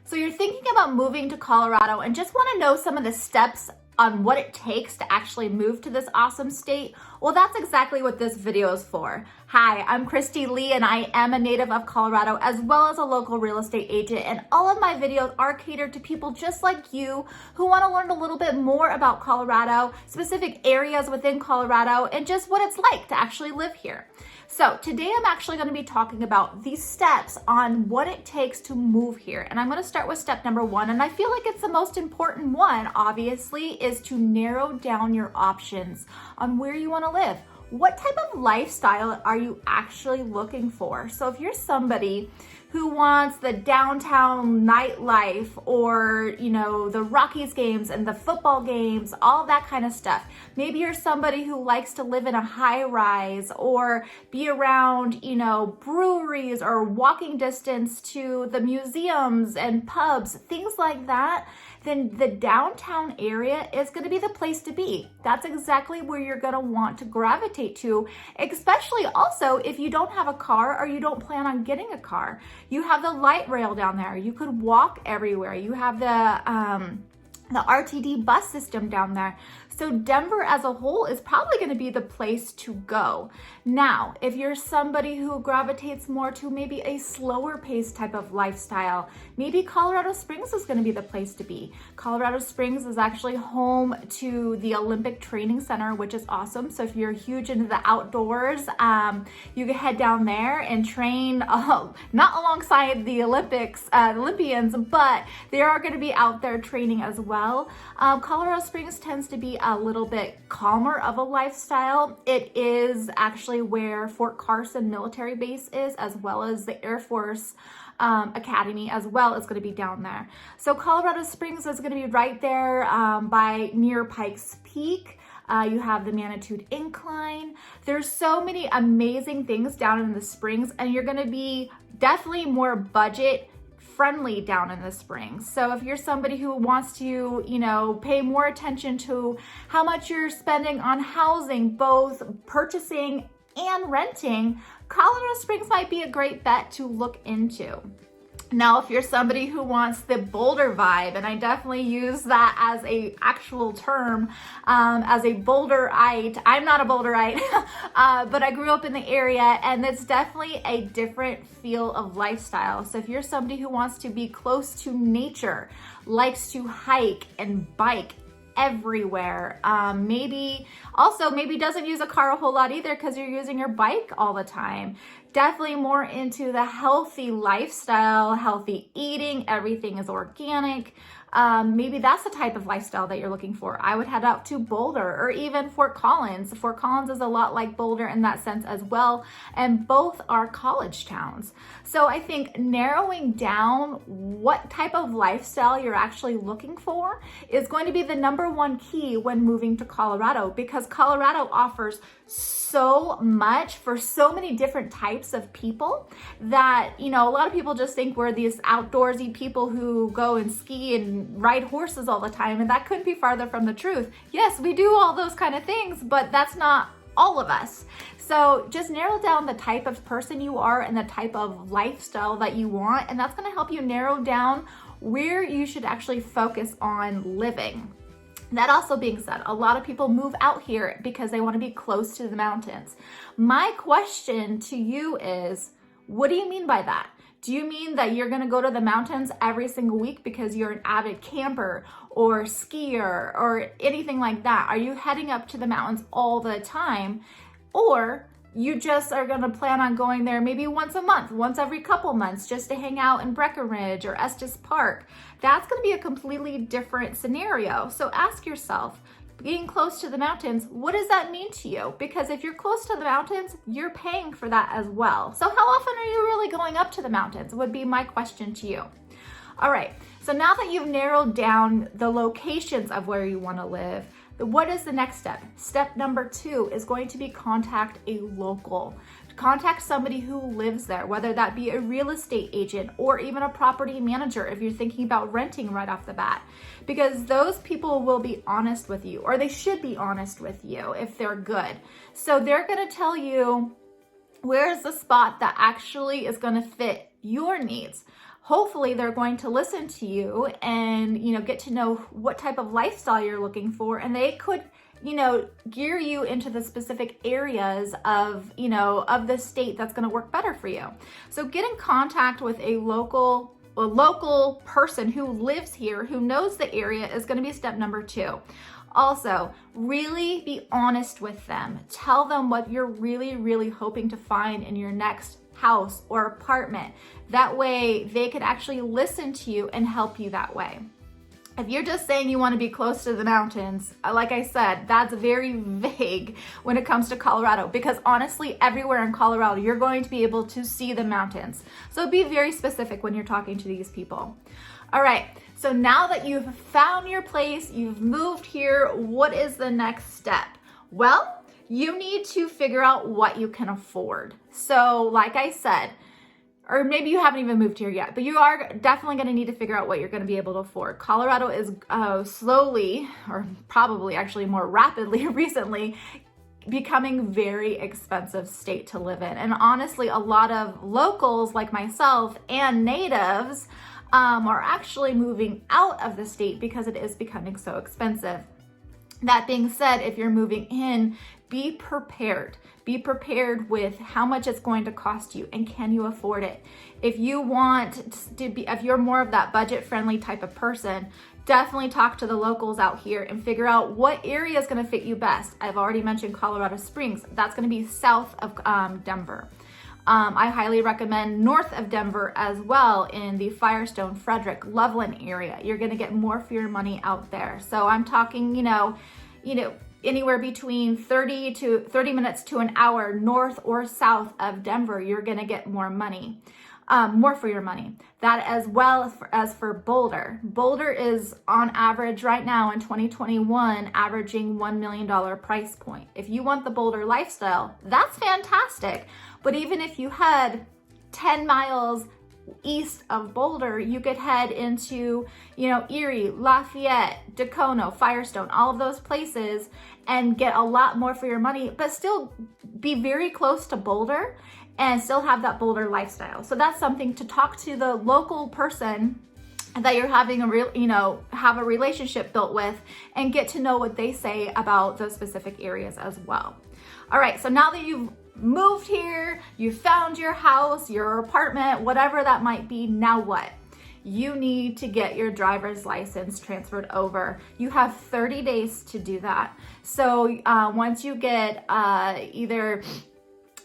So you're thinking about moving to Colorado and just want to know some of the steps on what it takes to actually move to this awesome state? Well, that's exactly what this video is for. Hi, I'm Christy Lee and I am a native of Colorado as well as a local real estate agent, and all of my videos are catered to people just like you who want to learn a little bit more about Colorado, specific areas within Colorado, and just what it's like to actually live here. So today I'm actually going to be talking about these steps on what it takes to move here. And I'm going to start with step number one. And I feel like it's the most important one, obviously, is to narrow down your options on where you want to live. What type of lifestyle are you actually looking for? So if you're somebody who wants the downtown nightlife or, the Rockies games and the football games, all that kind of stuff. Maybe you're somebody who likes to live in a high rise or be around, breweries or walking distance to the museums and pubs, things like that. Then the downtown area is going to be the place to be. That's exactly where you're going to want to gravitate to, especially also if you don't have a car or you don't plan on getting a car. You have the light rail down there. You could walk everywhere. You have the RTD bus system down there. So Denver as a whole is probably going to be the place to go. Now, if you're somebody who gravitates more to maybe a slower pace type of lifestyle, maybe Colorado Springs is going to be the place to be. Colorado Springs is actually home to the Olympic Training Center, which is awesome. So if you're huge into the outdoors, you can head down there and train, not alongside the Olympians, but they are going to be out there training as well. Colorado Springs tends to be a little bit calmer of a lifestyle. It is actually where Fort Carson military base is, as well as the Air Force Academy as well is going to be down there. So Colorado Springs is going to be right there by near Pikes Peak. You have the Manitude Incline. There's so many amazing things down in the Springs, and you're going to be definitely more budget friendly down in the Springs. So if you're somebody who wants to, pay more attention to how much you're spending on housing, both purchasing and renting, Colorado Springs might be a great bet to look into. Now, if you're somebody who wants the Boulder vibe, and I definitely use that as a actual term, as a Boulderite, I'm not a Boulderite, but I grew up in the area, and it's definitely a different feel of lifestyle. So if you're somebody who wants to be close to nature, likes to hike and bike everywhere, maybe doesn't use a car a whole lot either because you're using your bike all the time. Definitely more into the healthy lifestyle, healthy eating, everything is organic. Maybe that's the type of lifestyle that you're looking for. I would head out to Boulder or even Fort Collins. Fort Collins is a lot like Boulder in that sense as well, and both are college towns. So I think narrowing down what type of lifestyle you're actually looking for is going to be the number one key when moving to Colorado, because Colorado offers so much for so many different types of people that, a lot of people just think we're these outdoorsy people who go and ski and ride horses all the time, and that couldn't be farther from the truth. Yes, we do all those kind of things, but that's not all of us. So just narrow down the type of person you are and the type of lifestyle that you want, and that's going to help you narrow down where you should actually focus on living. That also being said, a lot of people move out here because they want to be close to the mountains. My question to you is, what do you mean by that? Do you mean that you're going to go to the mountains every single week because you're an avid camper or skier or anything like that? Are you heading up to the mountains all the time? Or you just are going to plan on going there maybe once a month, once every couple months, just to hang out in Breckenridge or Estes Park? That's going to be a completely different scenario. So ask yourself, being close to the mountains, what does that mean to you? Because if you're close to the mountains, you're paying for that as well. So how often are you really going up to the mountains would be my question to you. All right, so now that you've narrowed down the locations of where you want to live, what is the next step? Step number 2 is going to be contact a local. Contact somebody who lives there, whether that be a real estate agent or even a property manager if you're thinking about renting right off the bat, because those people will be honest with you, or they should be honest with you if they're good. So they're going to tell you where's the spot that actually is going to fit your needs. hopefully they're going to listen to you and, get to know what type of lifestyle you're looking for. And they could, gear you into the specific areas of, of the state that's going to work better for you. So get in contact with a local person who lives here, who knows the area, is going to be step number 2. Also, really be honest with them. Tell them what you're really, really hoping to find in your next house or apartment. That way they could actually listen to you and help you that way. If you're just saying you want to be close to the mountains, like I said, that's very vague when it comes to Colorado, because honestly, everywhere in Colorado, you're going to be able to see the mountains. So be very specific when you're talking to these people. All right, so now that you've found your place, you've moved here, what is the next step? Well, you need to figure out what you can afford. So like I said, or maybe you haven't even moved here yet, but you are definitely going to need to figure out what you're going to be able to afford. Colorado is slowly, or probably actually more rapidly recently, becoming very expensive state to live in. And honestly, a lot of locals like myself and natives are actually moving out of the state because it is becoming so expensive. That being said, if you're moving in, be prepared. Be prepared with how much it's going to cost you and can you afford it. If you want to be, if you're more of that budget-friendly type of person, definitely talk to the locals out here and figure out what area is going to fit you best. I've already mentioned Colorado Springs. That's going to be south of Denver. I highly recommend north of Denver as well in the Firestone, Frederick, Loveland area. You're going to get more for your money out there. So I'm talking, anywhere between 30 minutes to an hour north or south of Denver, you're going to get more money, more for your money. That as well as for Boulder. Boulder is on average right now in 2021, averaging $1 million price point. If you want the Boulder lifestyle, that's fantastic. But even if you head 10 miles east of Boulder, you could head into, Erie, Lafayette, Dacono, Firestone, all of those places and get a lot more for your money, but still be very close to Boulder and still have that Boulder lifestyle. So that's something to talk to the local person that you're having have a relationship built with and get to know what they say about those specific areas as well. All right, so now that you've moved here, you found your house, your apartment, whatever that might be, now what? You need to get your driver's license transferred over. You have 30 days to do that. So once you get either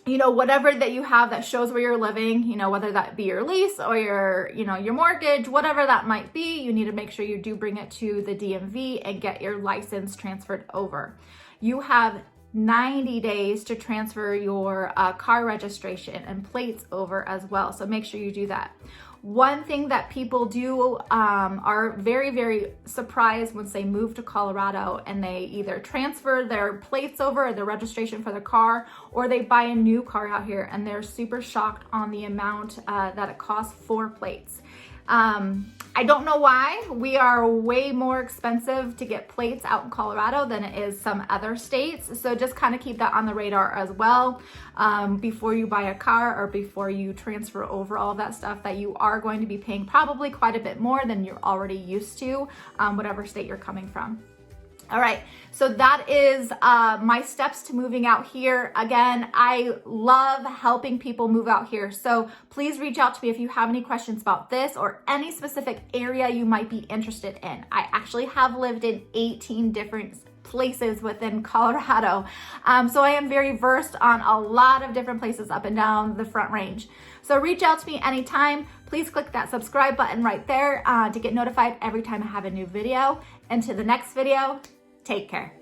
whatever that you have that shows where you're living, whether that be your lease or your mortgage, whatever that might be, you need to make sure you do bring it to the DMV and get your license transferred over. You have 90 days to transfer your car registration and plates over as well. So make sure you do that. One thing that people do are very, very surprised once they move to Colorado and they either transfer their plates over or their registration for their car, or they buy a new car out here and they're super shocked on the amount that it costs for plates. I don't know why. We are way more expensive to get plates out in Colorado than it is some other states. So just kind of keep that on the radar as well before you buy a car or before you transfer over all of that stuff, that you are going to be paying probably quite a bit more than you're already used to, whatever state you're coming from. All right, so that is my steps to moving out here. Again, I love helping people move out here. So please reach out to me if you have any questions about this or any specific area you might be interested in. I actually have lived in 18 different places within Colorado. So I am very versed on a lot of different places up and down the Front Range. So reach out to me anytime. Please click that subscribe button right there to get notified every time I have a new video. And to the next video, take care.